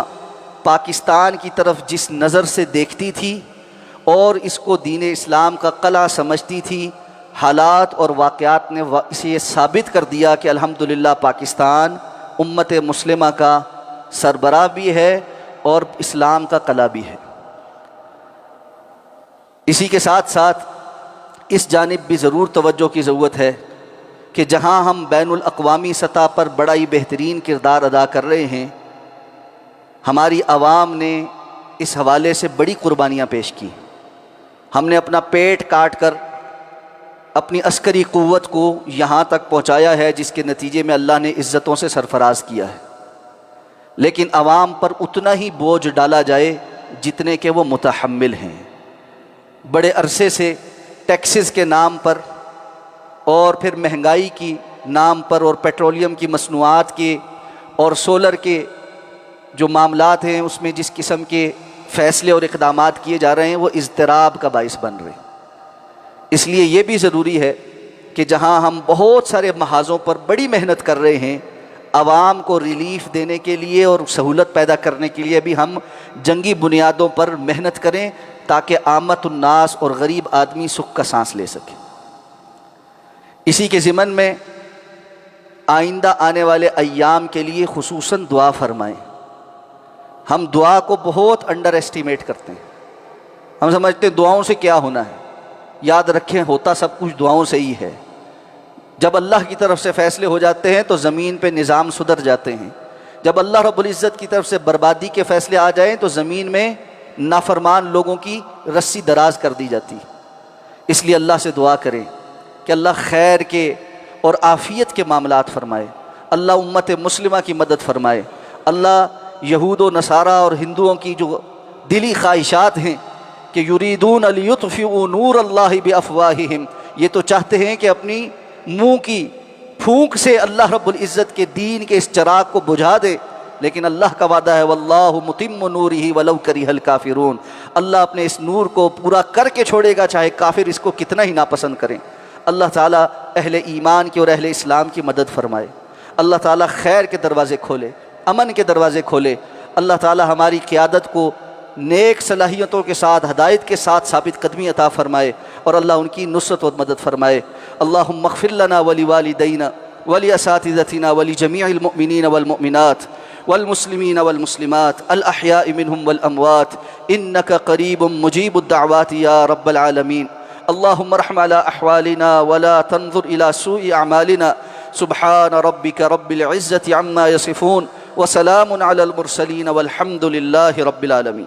پاکستان کی طرف جس نظر سے دیکھتی تھی اور اس کو دین اسلام کا قلعہ سمجھتی تھی، حالات اور واقعات نے اسے یہ ثابت کر دیا کہ الحمدللہ پاکستان امت مسلمہ کا سربراہ بھی ہے اور اسلام کا قلعہ بھی ہے۔ اسی کے ساتھ ساتھ اس جانب بھی ضرور توجہ کی ضرورت ہے کہ جہاں ہم بین الاقوامی سطح پر بڑا ہی بہترین کردار ادا کر رہے ہیں، ہماری عوام نے اس حوالے سے بڑی قربانیاں پیش کی۔ ہم نے اپنا پیٹ کاٹ کر اپنی عسکری قوت کو یہاں تک پہنچایا ہے جس کے نتیجے میں اللہ نے عزتوں سے سرفراز کیا ہے، لیکن عوام پر اتنا ہی بوجھ ڈالا جائے جتنے کہ وہ متحمل ہیں۔ بڑے عرصے سے ٹیکسز کے نام پر اور پھر مہنگائی کی نام پر اور پیٹرولیم کی مصنوعات کے اور سولر کے جو معاملات ہیں اس میں جس قسم کے فیصلے اور اقدامات کیے جا رہے ہیں وہ اضطراب کا باعث بن رہے ہیں۔ اس لیے یہ بھی ضروری ہے کہ جہاں ہم بہت سارے محاذوں پر بڑی محنت کر رہے ہیں، عوام کو ریلیف دینے کے لیے اور سہولت پیدا کرنے کے لیے بھی ہم جنگی بنیادوں پر محنت کریں تاکہ عامت الناس اور غریب آدمی سکھ کا سانس لے سکے۔ اسی کے ضمن میں آئندہ آنے والے ایام کے لیے خصوصاً دعا فرمائیں۔ ہم دعا کو بہت انڈر ایسٹیمیٹ کرتے ہیں، ہم سمجھتے ہیں دعاؤں سے کیا ہونا ہے۔ یاد رکھیں ہوتا سب کچھ دعاؤں سے ہی ہے۔ جب اللہ کی طرف سے فیصلے ہو جاتے ہیں تو زمین پہ نظام سدھر جاتے ہیں، جب اللہ رب العزت کی طرف سے بربادی کے فیصلے آ جائیں تو زمین میں نافرمان لوگوں کی رسی دراز کر دی جاتی۔ اس لیے اللہ سے دعا کریں کہ اللہ خیر کے اور عافیت کے معاملات فرمائے، اللہ امت مسلمہ کی مدد فرمائے، اللہ یہود و نصارہ اور ہندوؤں کی جو دلی خواہشات ہیں کہ یریدون لیطفئوا نور اللہ بافواہہم، یہ تو چاہتے ہیں کہ اپنی منہ کی پھونک سے اللہ رب العزت کے دین کے اس چراغ کو بجھا دے، لیکن اللہ کا وعدہ ہے واللہ متم نورہ ولو کرہ الکافرون، اللہ اپنے اس نور کو پورا کر کے چھوڑے گا چاہے کافر اس کو کتنا ہی ناپسند کریں۔ اللہ تعالیٰ اہل ایمان کی اور اہل اسلام کی مدد فرمائے، اللہ تعالیٰ خیر کے دروازے کھولے، امن کے دروازے کھولے، اللہ تعالیٰ ہماری قیادت کو نیک صلاحیتوں کے ساتھ ہدایت کے ساتھ ثابت قدمی عطا فرمائے اور اللہ ان کی نصرت و مدد فرمائے۔ اللہم اغفر لنا ولوالدینا ولاساتذتنا ولجمیع المؤمنین والمؤمنات والمسلمین والمسلمات الاحیاء منہم والاموات انک قریب مجیب الدعوات یا رب العالمین۔ اللہم ارحم علی احوالنا ولا تنظر الى سوء اعمالنا سبحان ربک رب العزة عما یصفون وسلام علی المرسلین والحمد للہ رب العالمین۔